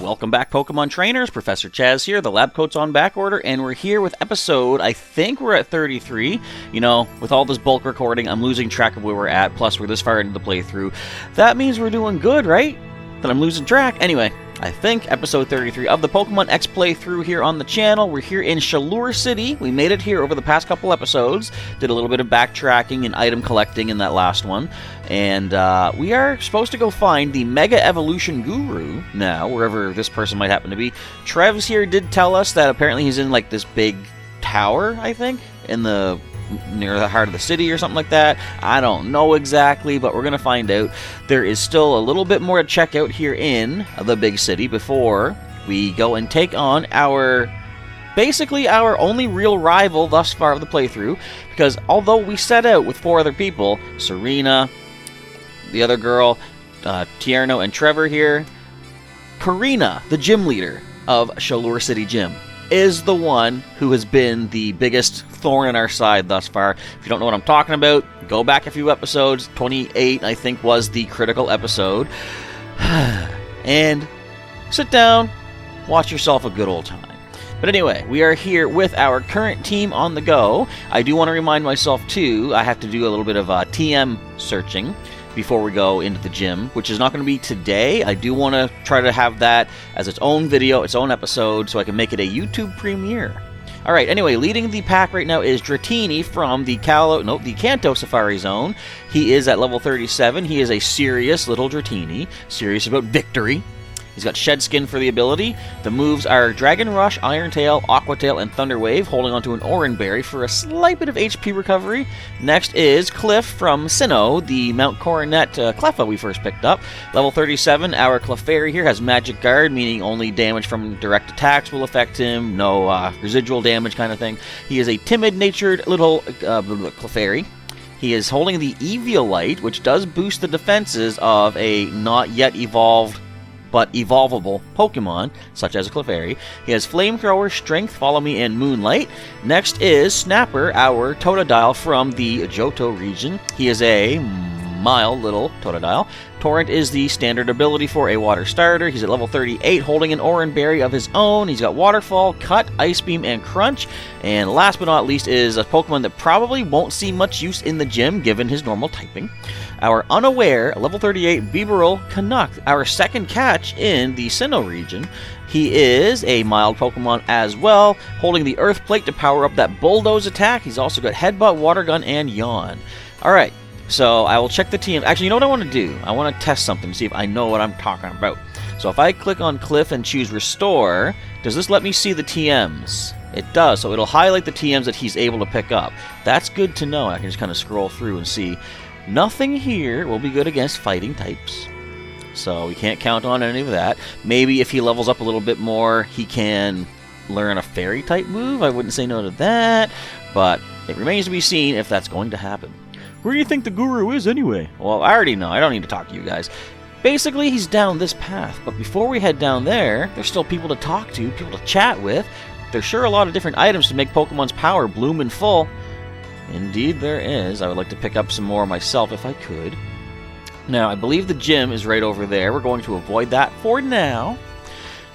Welcome back, Pokemon trainers. Professor Chaz here. The lab coat's on back order, and we're here with episode, I think we're at 33. You know, with all this bulk recording, I'm losing track of where we're at, plus we're this far into the playthrough. That means we're doing good, right? That I'm losing track. Anyway, I think episode 33 of the Pokemon X playthrough here on the channel. We're here in Shalour City. We made it here over the past couple episodes. Did a little bit of backtracking and item collecting in that last one. And we are supposed to go find the Mega Evolution Guru now, wherever this person might happen to be. Trev's here did tell us that apparently he's in like this big tower, I think, in the near the heart of the city or something like that. I don't know exactly, but we're going to find out. There is still a little bit more to check out here in the big city before we go and take on basically our only real rival thus far of the playthrough, because although we set out with 4 other people, Serena, the other girl, Tierno, and Trevor here, Karina, the gym leader of Shalour City Gym, is the one who has been the biggest thorn in our side thus far. If you don't know what I'm talking about, go back a few episodes. 28, I think, was the critical episode. And sit down, watch yourself a good old time. But anyway, we are here with our current team on the go. I do want to remind myself, too, I have to do a little bit of TM searching before we go into the gym, which is not going to be today. I do want to try to have that as its own video, its own episode, so I can make it a YouTube premiere. Alright, anyway, leading the pack right now is Dratini from the Kanto Safari Zone. He is at level 37. He is a serious little Dratini, serious about victory. He's got Shed Skin for the ability. The moves are Dragon Rush, Iron Tail, Aqua Tail, and Thunder Wave, holding onto an Oran Berry for a slight bit of HP recovery. Next is Cliff from Sinnoh, the Mount Coronet Cleffa we first picked up. Level 37, our Clefairy here has Magic Guard, meaning only damage from direct attacks will affect him, no residual damage kind of thing. He is a timid-natured little Clefairy. He is holding the Eviolite, which does boost the defenses of a not yet evolved but evolvable Pokemon, such as a Clefairy. He has Flamethrower, Strength, Follow Me, and Moonlight. Next is Snapper, our Totodile from the Johto region. He is a mild little Totodile. Torrent is the standard ability for a water starter. He's at level 38, holding an Oran Berry of his own. He's got Waterfall, Cut, Ice Beam, and Crunch. And last but not least is a Pokemon that probably won't see much use in the gym, given his normal typing. Our Unaware, level 38, Bibarel Canuck, our second catch in the Sinnoh region. He is a mild Pokemon as well, holding the Earth Plate to power up that Bulldoze attack. He's also got Headbutt, Water Gun, and Yawn. Alright. So I will check the TM. Actually, you know what I want to do? I want to test something to see if I know what I'm talking about. So if I click on Cliff and choose Restore, does this let me see the TMs? It does, so it'll highlight the TMs that he's able to pick up. That's good to know. I can just kind of scroll through and see. Nothing here will be good against fighting types. So we can't count on any of that. Maybe if he levels up a little bit more, he can learn a fairy type move. I wouldn't say no to that, but it remains to be seen if that's going to happen. Where do you think the Guru is anyway? Well, I already know. I don't need to talk to you guys. Basically, he's down this path. But before we head down there, there's still people to talk to, people to chat with. There's sure a lot of different items to make Pokemon's power bloom in full. Indeed there is. I would like to pick up some more myself if I could. Now, I believe the gym is right over there. We're going to avoid that for now.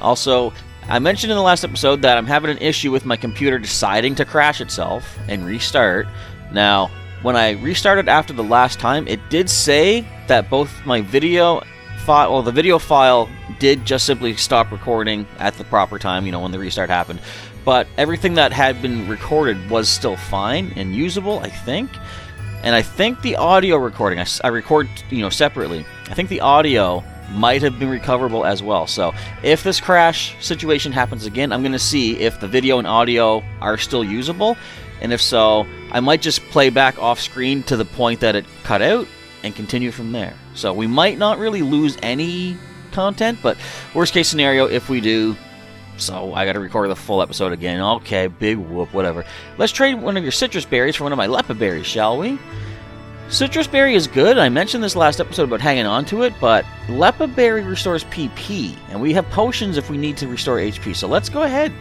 Also, I mentioned in the last episode that I'm having an issue with my computer deciding to crash itself and restart. Now, when I restarted after the last time, it did say that both my video file, well, the video file did just simply stop recording at the proper time, you know, when the restart happened. But everything that had been recorded was still fine and usable, I think. And I think the audio recording, I record, you know, separately. I think the audio might have been recoverable as well. So if this crash situation happens again, I'm going to see if the video and audio are still usable. And if so, I might just play back off screen to the point that it cut out and continue from there. So we might not really lose any content, but worst case scenario, if we do, so I gotta record the full episode again. Okay, big whoop, whatever. Let's trade one of your citrus berries for one of my Leppa berries, shall we? Citrus berry is good. I mentioned this last episode about hanging on to it, but Leppa berry restores PP, and we have potions if we need to restore HP. So let's go ahead.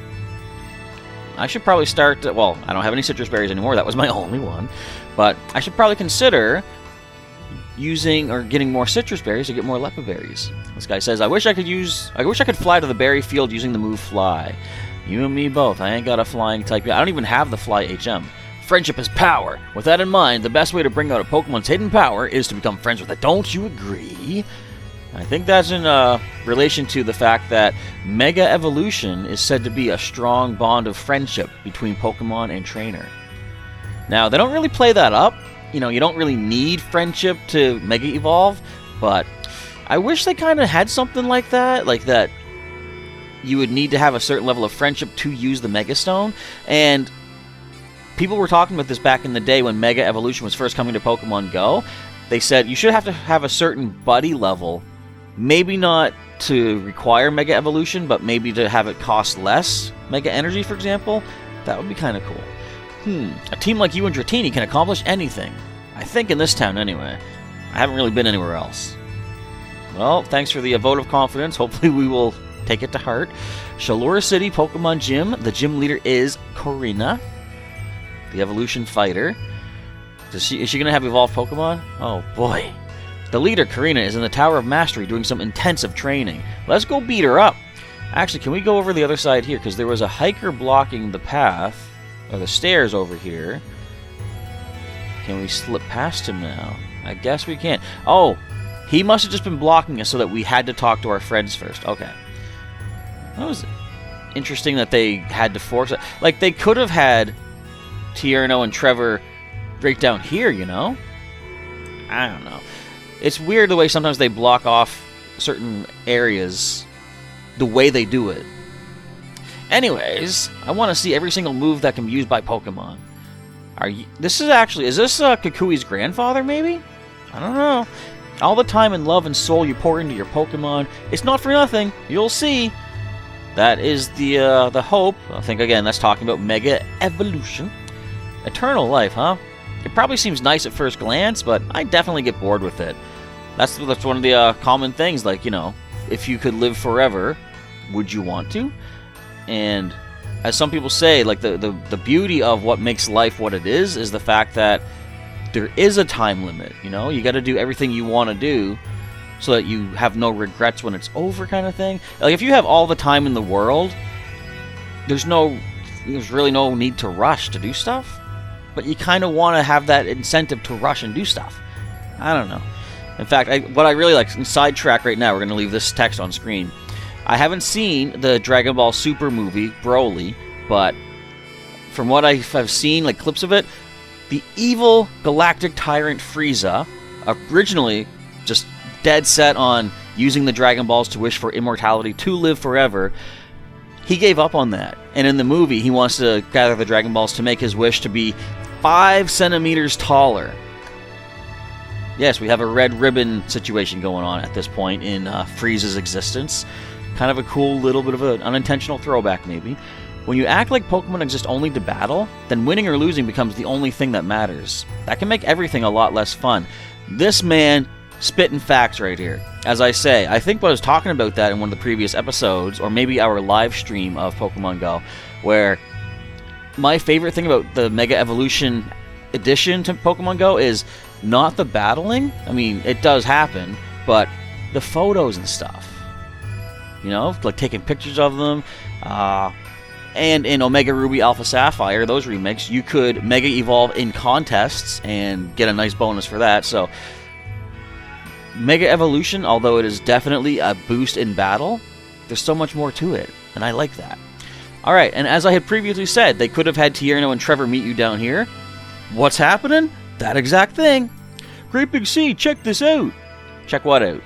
I should probably start, well, I don't have any citrus berries anymore. That was my only one. But I should probably consider using or getting more citrus berries to get more lepa berries. This guy says, I wish I could fly to the berry field using the move fly. You and me both. I ain't got a flying type yet. I don't even have the fly HM. Friendship is power. With that in mind, the best way to bring out a Pokemon's hidden power is to become friends with it. Don't you agree? I think that's in relation to the fact that Mega Evolution is said to be a strong bond of friendship between Pokemon and trainer. Now, they don't really play that up. You know, you don't really need friendship to Mega Evolve, but I wish they kind of had something like that you would need to have a certain level of friendship to use the Mega Stone. And people were talking about this back in the day when Mega Evolution was first coming to Pokemon Go. They said you should have to have a certain buddy level. Maybe not to require Mega Evolution, but maybe to have it cost less Mega Energy, for example. That would be kind of cool. A team like you and Dratini can accomplish anything. I think in this town, anyway. I haven't really been anywhere else. Well, thanks for the vote of confidence. Hopefully we will take it to heart. Shalora City Pokemon Gym. The gym leader is Corina, the evolution fighter. Is she going to have evolved Pokemon? Oh, boy. The leader, Karina, is in the Tower of Mastery doing some intensive training. Let's go beat her up. Actually, can we go over the other side here? Because there was a hiker blocking the path, or the stairs over here. Can we slip past him now? I guess we can't. Oh, he must have just been blocking us so that we had to talk to our friends first. Okay. That was interesting that they had to force it. Like, they could have had Tierno and Trevor right down here, you know? I don't know. It's weird the way sometimes they block off certain areas the way they do it. Anyways, I want to see every single move that can be used by Pokemon. Is this Kukui's grandfather, maybe? I don't know. All the time and love and soul you pour into your Pokemon, it's not for nothing. You'll see. That is the hope. I think, again, that's talking about Mega Evolution. Eternal life, huh? It probably seems nice at first glance, but I definitely get bored with it. That's one of the common things, like, you know, if you could live forever, would you want to? And as some people say, like, the beauty of what makes life what it is the fact that there is a time limit, you know? You got to do everything you want to do so that you have no regrets when it's over, kind of thing. Like, if you have all the time in the world, there's really no need to rush to do stuff. But you kind of want to have that incentive to rush and do stuff. I don't know. In fact, what I really like, sidetrack right now, we're going to leave this text on screen. I haven't seen the Dragon Ball Super movie, Broly, but from what I've seen, like clips of it, the evil galactic tyrant Frieza, originally just dead set on using the Dragon Balls to wish for immortality, to live forever, he gave up on that. And in the movie, he wants to gather the Dragon Balls to make his wish to be 5 centimeters taller. Yes, we have a red ribbon situation going on at this point in Frieza's existence. Kind of a cool little bit of an unintentional throwback, maybe. When you act like Pokemon exist only to battle, then winning or losing becomes the only thing that matters. That can make everything a lot less fun. This man spitting facts right here. As I say, I think I was talking about that in one of the previous episodes, or maybe our live stream of Pokemon Go, where my favorite thing about the Mega Evolution addition to Pokemon Go is not the battling. I mean, it does happen, but the photos and stuff. You know, like taking pictures of them. And in Omega Ruby Alpha Sapphire, those remakes, you could Mega Evolve in contests and get a nice bonus for that. So, Mega Evolution, although it is definitely a boost in battle, there's so much more to it, and I like that. Alright, and as I had previously said, they could have had Tierno and Trevor meet you down here. What's happening? That exact thing. Great Big C, check this out. Check what out?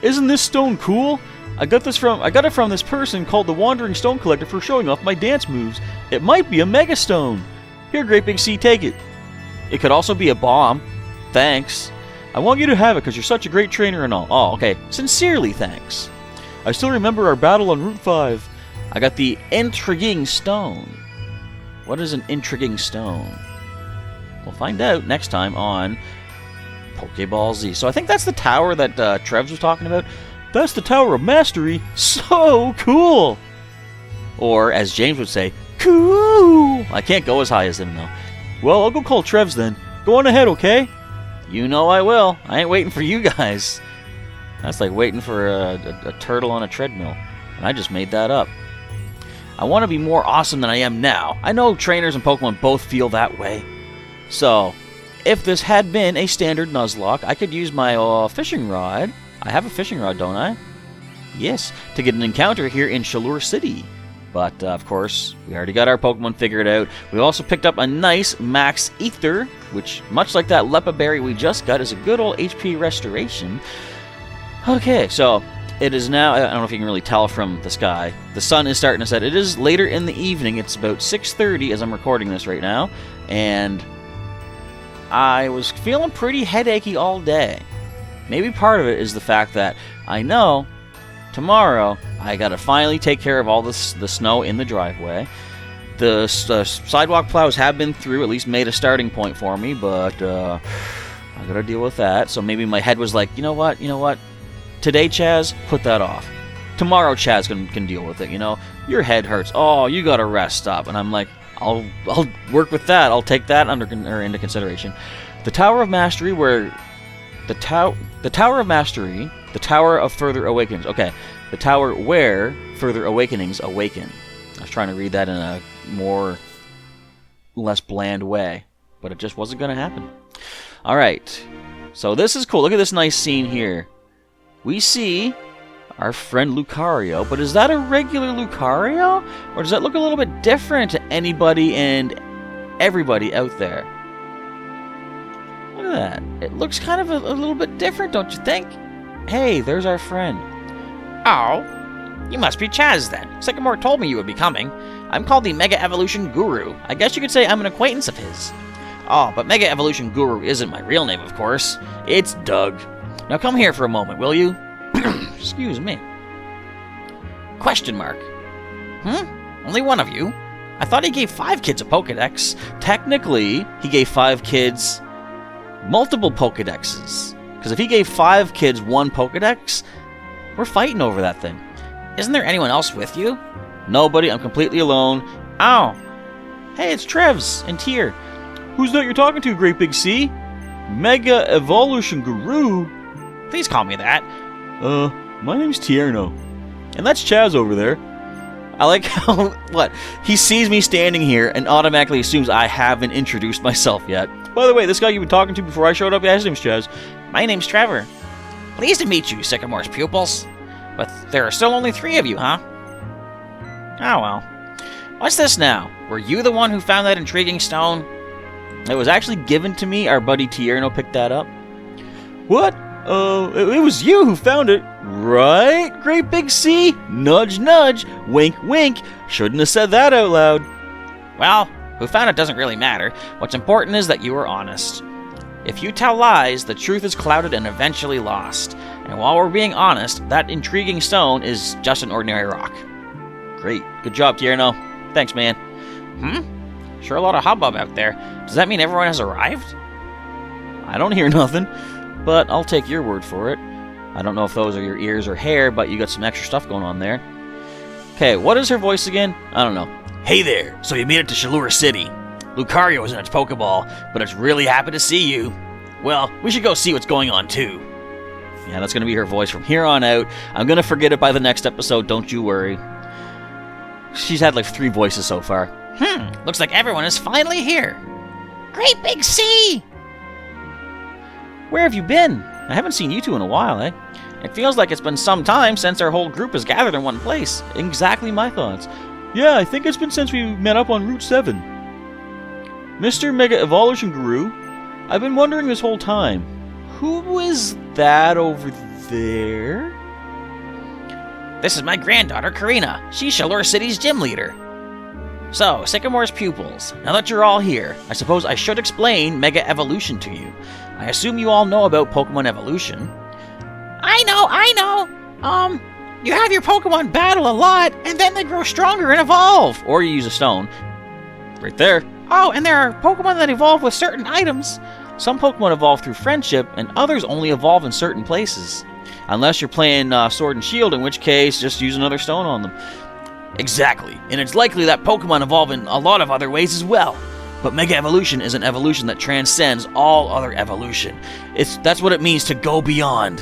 Isn't this stone cool? I got it from this person called the Wandering Stone Collector for showing off my dance moves. It might be a Mega Stone. Here, Great Big C, take it. It could also be a bomb. Thanks. I want you to have it because you're such a great trainer and all. Oh, okay. Sincerely, thanks. I still remember our battle on Route 5. I got the Intriguing Stone. What is an Intriguing Stone? We'll find out next time on Pokeball Z. So I think that's the tower that Trevs was talking about. That's the Tower of Mastery. So cool! Or, as James would say, cool! I can't go as high as him, though. Well, I'll go call Trevs then. Go on ahead, okay? You know I will. I ain't waiting for you guys. That's like waiting for a turtle on a treadmill. And I just made that up. I want to be more awesome than I am now. I know trainers and Pokemon both feel that way. So, if this had been a standard Nuzlocke, I could use my fishing rod. I have a fishing rod, don't I? Yes, to get an encounter here in Chaleur City. But, of course, we already got our Pokemon figured out. We also picked up a nice Max Ether, which, much like that Lepa Berry we just got, is a good old HP restoration. Okay, so it is now, I don't know if you can really tell from the sky, the sun is starting to set. It is later in the evening. It's about 6:30 as I'm recording this right now. And I was feeling pretty headachy all day. Maybe part of it is the fact that I know tomorrow I gotta finally take care of all the snow in the driveway. The sidewalk plows have been through, at least made a starting point for me, but I gotta deal with that. So maybe my head was like, you know what? Today, Chaz, put that off. Tomorrow, Chaz can deal with it. Your head hurts. Oh, you gotta rest up. And I'm like, I'll work with that. I'll take that into consideration. The Tower of Mastery, where the Tower of Mastery, the Tower of Further Awakenings. Okay, the tower where further awakenings awaken. I was trying to read that in a less bland way, but it just wasn't going to happen. All right, so this is cool. Look at this nice scene here. We see our friend Lucario, but is that a regular Lucario? Or does that look a little bit different to anybody and everybody out there? Look at that. It looks kind of a little bit different, don't you think? Hey, there's our friend. Oh, you must be Chaz then. Sycamore told me you would be coming. I'm called the Mega Evolution Guru. I guess you could say I'm an acquaintance of his. Oh, but Mega Evolution Guru isn't my real name, of course. It's Doug. Now come here for a moment, will you? Excuse me. Question mark. Only one of you? I thought he gave 5 kids a Pokedex. Technically, he gave 5 kids multiple Pokedexes. Because if he gave 5 kids 1 Pokedex, we're fighting over that thing. Isn't there anyone else with you? Nobody, I'm completely alone. Oh. Hey, it's Trevs and Tier. Who's that you're talking to, Great Big C? Mega Evolution Guru? Please call me that. My name's Tierno. And that's Chaz over there. I like how, he sees me standing here and automatically assumes I haven't introduced myself yet. By the way, this guy you've been talking to before I showed up, his name's Chaz. My name's Trevor. Pleased to meet you, Sycamore's pupils. But there are still only 3 of you, huh? Oh well. What's this now? Were you the one who found that intriguing stone? It was actually given to me. Our buddy Tierno picked that up. What? It was you who found it, right? Great Big C? Nudge, nudge. Wink, wink. Shouldn't have said that out loud. Well, who found it doesn't really matter. What's important is that you were honest. If you tell lies, the truth is clouded and eventually lost. And while we're being honest, that intriguing stone is just an ordinary rock. Great. Good job, Tierno. Thanks, man. Sure a lot of hubbub out there. Does that mean everyone has arrived? I don't hear nothing, but I'll take your word for it. I don't know if those are your ears or hair, but you got some extra stuff going on there. Okay, what is her voice again? I don't know. Hey there, so you made it to Chaleur City. Lucario is in its Pokeball, but it's really happy to see you. Well, we should go see what's going on, too. Yeah, that's going to be her voice from here on out. I'm going to forget it by the next episode, don't you worry. She's had like 3 voices so far. Looks like everyone is finally here. Great Big C! Where have you been? I haven't seen you 2 in a while, eh? It feels like it's been some time since our whole group has gathered in one place. Exactly my thoughts. Yeah, I think it's been since we met up on Route 7. Mr. Mega Evolution Guru, I've been wondering this whole time, who is that over there? This is my granddaughter, Karina. She's Chaleur City's gym leader. So, Sycamore's pupils, now that you're all here, I suppose I should explain Mega Evolution to you. I assume you all know about Pokemon Evolution. I know. You have your Pokemon battle a lot, and then they grow stronger and evolve. Or you use a stone. Right there. Oh, and there are Pokemon that evolve with certain items. Some Pokemon evolve through friendship, and others only evolve in certain places. Unless you're playing Sword and Shield, in which case, just use another stone on them. Exactly, and it's likely that Pokemon evolve in a lot of other ways as well. But Mega Evolution is an evolution that transcends all other evolution. That's what it means to go beyond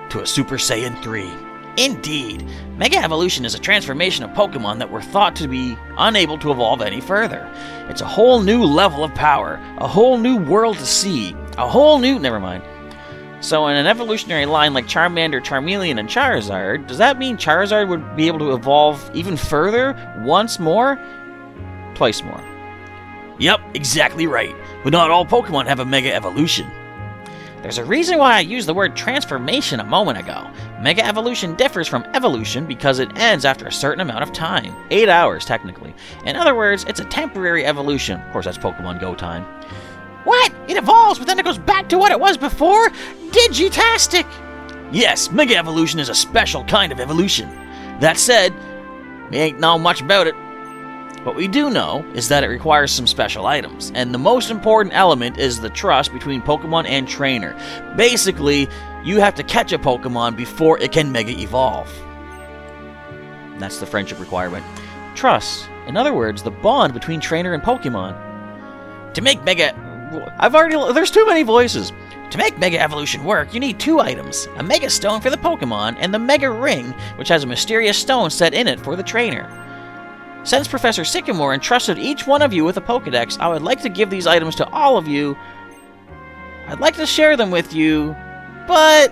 to a Super Saiyan 3. Indeed. Mega Evolution is a transformation of Pokemon that were thought to be unable to evolve any further. It's a whole new level of power, a whole new world to see, a whole new... Never mind. So in an evolutionary line like Charmander, Charmeleon, and Charizard, does that mean Charizard would be able to evolve even further? Once more? Twice more. Yep, exactly right. But not all Pokemon have a Mega Evolution. There's a reason why I used the word transformation a moment ago. Mega Evolution differs from evolution because it ends after a certain amount of time. 8 hours, technically. In other words, it's a temporary evolution. Of course, that's Pokemon Go time. What? It evolves, but then it goes back to what it was before? Digitastic! Yes, Mega Evolution is a special kind of evolution. That said, we ain't know much about it. What we do know is that it requires some special items, and the most important element is the trust between Pokemon and trainer. Basically, you have to catch a Pokemon before it can Mega Evolve. That's the friendship requirement. Trust. In other words, the bond between trainer and Pokemon. To make Mega... There's too many voices. To make Mega Evolution work, you need 2 items. A Mega Stone for the Pokemon, and the Mega Ring, which has a mysterious stone set in it for the trainer. Since Professor Sycamore entrusted each one of you with a Pokedex, I would like to give these items to all of you. I'd like to share them with you, but...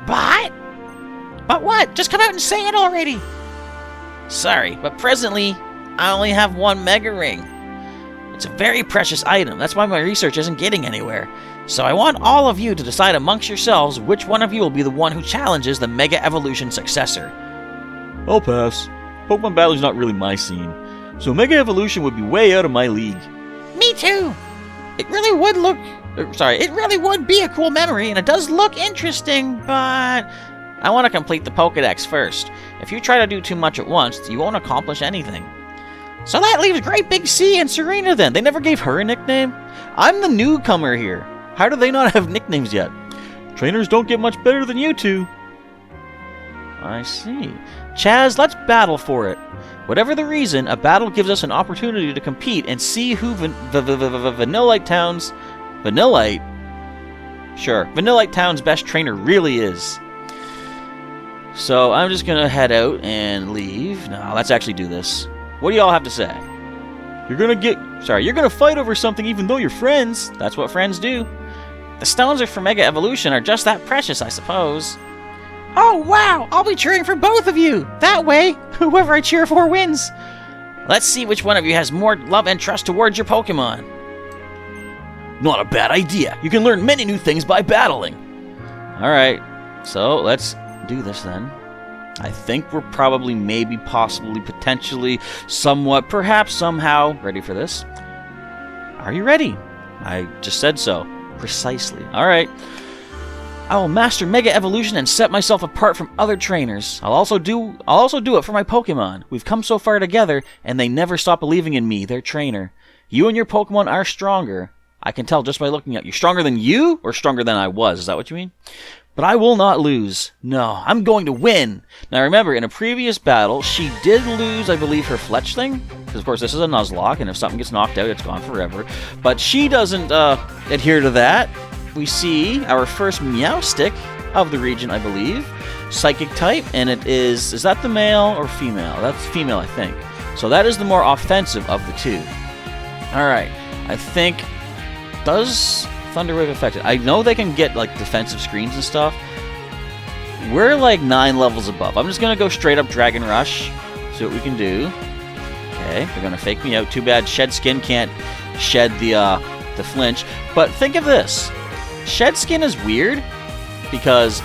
But? But what? Just come out and say it already! Sorry, but presently, I only have 1 Mega Ring. It's a very precious item, that's why my research isn't getting anywhere. So I want all of you to decide amongst yourselves which one of you will be the one who challenges the Mega Evolution successor. I'll pass. Pokemon Battle's not really my scene, so Mega Evolution would be way out of my league. Me too! It really would be a cool memory, and it does look interesting, but... I want to complete the Pokedex first. If you try to do too much at once, you won't accomplish anything. So that leaves Great Big C and Serena then. They never gave her a nickname? I'm the newcomer here. How do they not have nicknames yet? Trainers don't get much better than you two. I see. Chaz, let's battle for it. Whatever the reason, a battle gives us an opportunity to compete and see who Vanillite Town's... Vanillite? Sure, Vanillite Town's best trainer really is. So I'm just gonna head out and leave. No, let's actually do this. What do y'all have to say? You're gonna fight over something even though you're friends. That's what friends do. The stones for Mega Evolution are just that precious, I suppose. Oh, wow! I'll be cheering for both of you! That way, whoever I cheer for wins! Let's see which one of you has more love and trust towards your Pokemon. Not a bad idea. You can learn many new things by battling. Alright, so let's do this then. I think we're probably, maybe, possibly, potentially, somewhat, perhaps, somehow ready for this. Are you ready? I just said so. Precisely. Alright. I will master Mega Evolution and set myself apart from other trainers. I'll also do it for my Pokemon. We've come so far together, and they never stop believing in me, their trainer. You and your Pokemon are stronger. I can tell just by looking at you. Stronger than you, or stronger than I was? Is that what you mean? But I will not lose. No, I'm going to win. Now remember, in a previous battle, she did lose, I believe, her Fletch thing. Because, of course, this is a Nuzlocke, and if something gets knocked out, it's gone forever. But she doesn't adhere to that. We see our first Meowstic of the region, I believe. Psychic type, and it is... Is that the male or female? That's female, I think. So that is the more offensive of the two. Alright, I think... Does Thunder Wave affect it? I know they can get, like, defensive screens and stuff. We're, like, 9 levels above. I'm just gonna go straight up Dragon Rush. See what we can do. Okay, they're gonna fake me out. Too bad Shed Skin can't shed the flinch. But think of this. Shed Skin is weird because,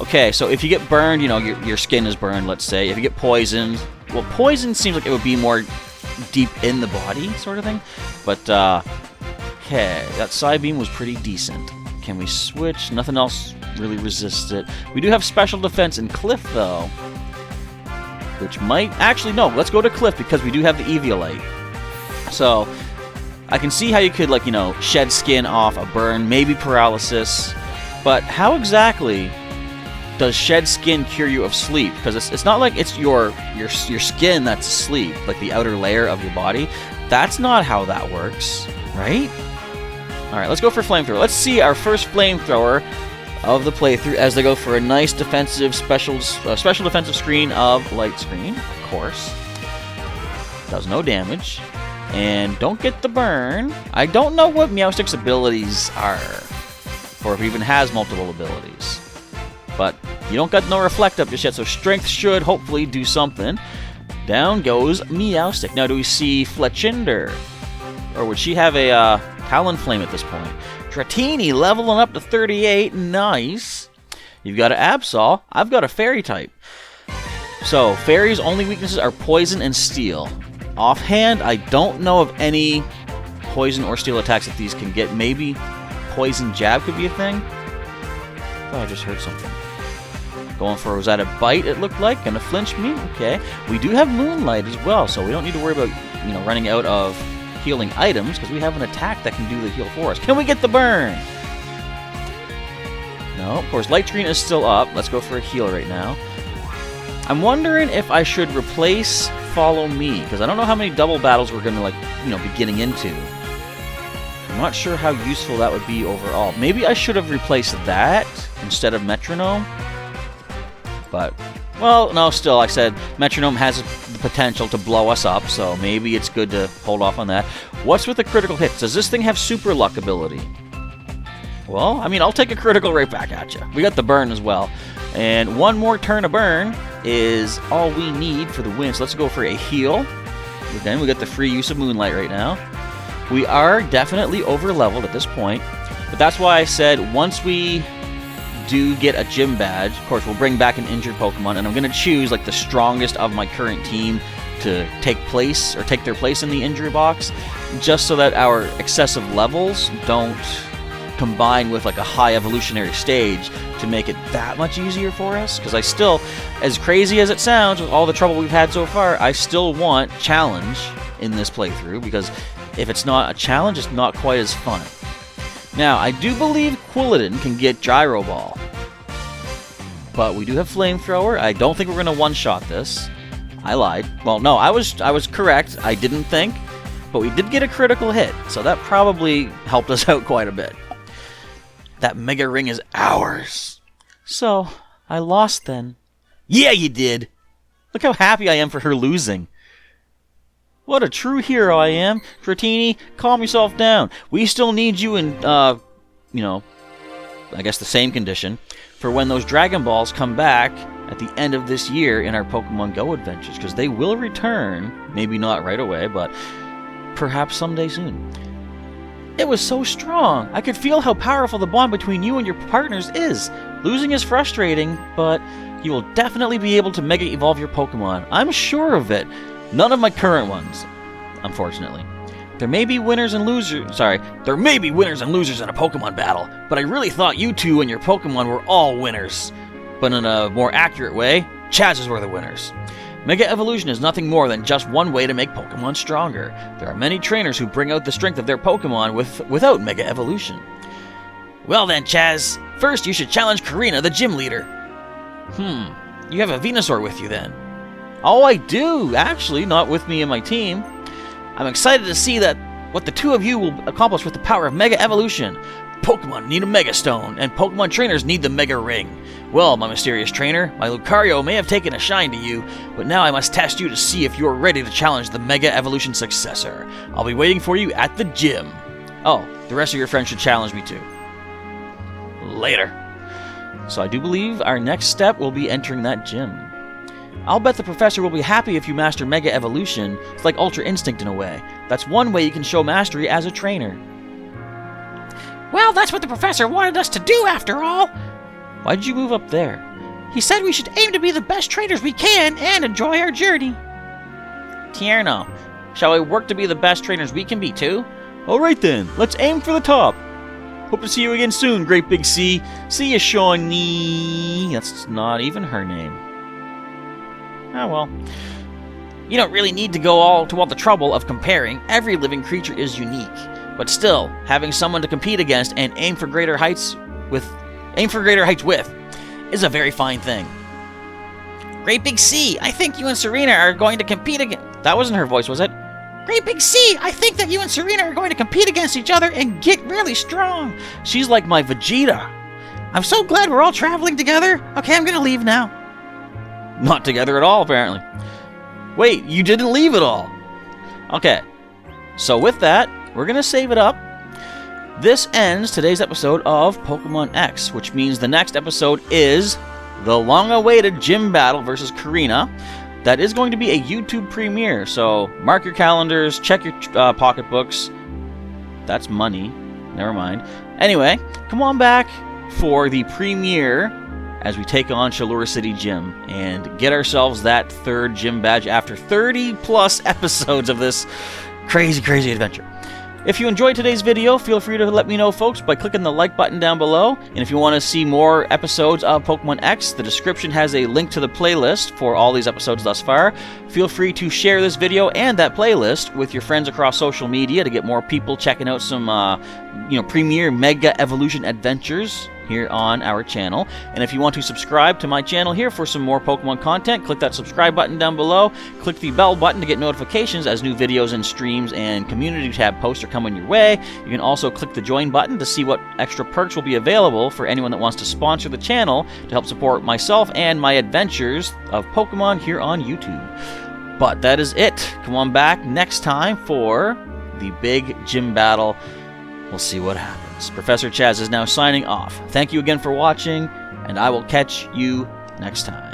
okay, so if you get burned, you know, your skin is burned, let's say. If you get poisoned, well, poison seems like it would be more deep in the body sort of thing. But, okay, that Psybeam was pretty decent. Can we switch? Nothing else really resists it. We do have special defense in Cliff, though. Which might... Actually, no, let's go to Cliff because we do have the Eviolite. So... I can see how you could, like, you know, shed skin off a burn, maybe paralysis, but how exactly does shed skin cure you of sleep? Because it's not like it's your skin that's asleep, like the outer layer of your body, That's not how that works, right? Alright, let's go for flamethrower. Let's see our first flamethrower of the playthrough as they go for a nice defensive special defensive screen of light screen, of course. Does no damage. And don't get the burn. I don't know what Meowstick's abilities are, or if he even has multiple abilities. But you don't got no reflect up just yet, so strength should hopefully do something. Down goes Meowstick. Now do we see Fletchinder? Or would she have a Talonflame at this point? Dratini leveling up to 38. Nice. You've got an Absol. I've got a Fairy type. So, Fairy's only weaknesses are Poison and Steel. Offhand, I don't know of any Poison or Steel attacks that these can get. Maybe Poison Jab could be a thing? I thought I just heard something. Going for, was that a bite it looked like? Gonna flinch me? Okay. We do have Moonlight as well, so we don't need to worry about, running out of healing items, because we have an attack that can do the heal for us. Can we get the burn? No, of course, Light Screen is still up. Let's go for a heal right now. I'm wondering if I should replace Follow Me, because I don't know how many double battles we're gonna, be getting into. I'm not sure how useful that would be overall. Maybe I should have replaced that instead of Metronome. But, well, no, still, like I said, Metronome has the potential to blow us up, so maybe it's good to hold off on that. What's with the critical hits? Does this thing have Super Luck ability? Well, I'll take a critical right back at you. We got the burn as well. And one more turn of burn is all we need for the win. So let's go for a heal. Then we got the free use of Moonlight right now. We are definitely over-leveled at this point. But that's why I said once we do get a gym badge, of course, we'll bring back an injured Pokemon, and I'm going to choose the strongest of my current team to take their place in the injury box, just so that our excessive levels don't combine with a high evolutionary stage to make it that much easier for us. Because I still, as crazy as it sounds with all the trouble we've had so far, I still want challenge in this playthrough, because if it's not a challenge, it's not quite as fun. Now, I do believe Quilladin can get Gyro Ball, but we do have Flamethrower. I don't think we're going to one-shot this. I lied. Well, no, I was correct. I didn't think, but we did get a critical hit, so that probably helped us out quite a bit. That Mega Ring is ours. So, I lost then. Yeah, you did! Look how happy I am for her losing. What a true hero I am. Dratini, calm yourself down. We still need you in, I guess the same condition, for when those Dragon Balls come back at the end of this year in our Pokemon Go adventures, because they will return, maybe not right away, but perhaps someday soon. It was so strong. I could feel how powerful the bond between you and your partners is. Losing is frustrating, but you will definitely be able to Mega Evolve your Pokemon. I'm sure of it. None of my current ones, unfortunately. There may be winners and losers in a Pokemon battle, but I really thought you two and your Pokemon were all winners. But in a more accurate way, Chaz's were the winners. Mega Evolution is nothing more than just one way to make Pokemon stronger. There are many trainers who bring out the strength of their Pokemon without Mega Evolution. Well then, Chaz, first you should challenge Karina, the gym leader. You have a Venusaur with you then. Oh, I do, actually, not with me and my team. I'm excited to see what the two of you will accomplish with the power of Mega Evolution. Pokemon need a Mega Stone, and Pokemon trainers need the Mega Ring. Well, my mysterious trainer, my Lucario may have taken a shine to you, but now I must test you to see if you're ready to challenge the Mega Evolution successor. I'll be waiting for you at the gym. Oh, the rest of your friends should challenge me too. Later. So I do believe our next step will be entering that gym. I'll bet the professor will be happy if you master Mega Evolution. It's like Ultra Instinct in a way. That's one way you can show mastery as a trainer. Well, that's what the professor wanted us to do after all. Why did you move up there? He said we should aim to be the best trainers we can and enjoy our journey. Tierno, shall we work to be the best trainers we can be too? Alright then, let's aim for the top. Hope to see you again soon, Great Big C. See ya, Shawnee. That's not even her name. Oh well. You don't really need to go to all the trouble of comparing. Every living creature is unique. But still, having someone to compete against and aim for greater heights with is a very fine thing. Great Big C, I think you and Serena are going to compete again. That wasn't her voice, was it? Great Big C, I think that you and Serena are going to compete against each other and get really strong. She's like my Vegeta. I'm so glad we're all traveling together. Okay, I'm gonna leave now. Not together at all, apparently. Wait, you didn't leave at all. Okay, so with that, we're going to save it up. This ends today's episode of Pokemon X, which means the next episode is the long-awaited gym battle versus Karina. That is going to be a YouTube premiere, so mark your calendars, check your pocketbooks. That's money. Never mind. Anyway, come on back for the premiere as we take on Chalura City Gym and get ourselves that third gym badge after 30-plus episodes of this crazy adventure. If you enjoyed today's video, feel free to let me know, folks, by clicking the like button down below. And if you want to see more episodes of Pokemon X, the description has a link to the playlist for all these episodes thus far. Feel free to share this video and that playlist with your friends across social media to get more people checking out some, premier Mega Evolution adventures here on our channel. And if you want to subscribe to my channel here for some more Pokemon content, click that subscribe button down below. Click the bell button to get notifications as new videos and streams and community tab posts are coming your way. You can also click the join button to see what extra perks will be available for anyone that wants to sponsor the channel to help support myself and my adventures of Pokemon here on YouTube. But that is it. Come on back next time for the big gym battle. We'll see what happens. Professor Chaz is now signing off. Thank you again for watching, and I will catch you next time.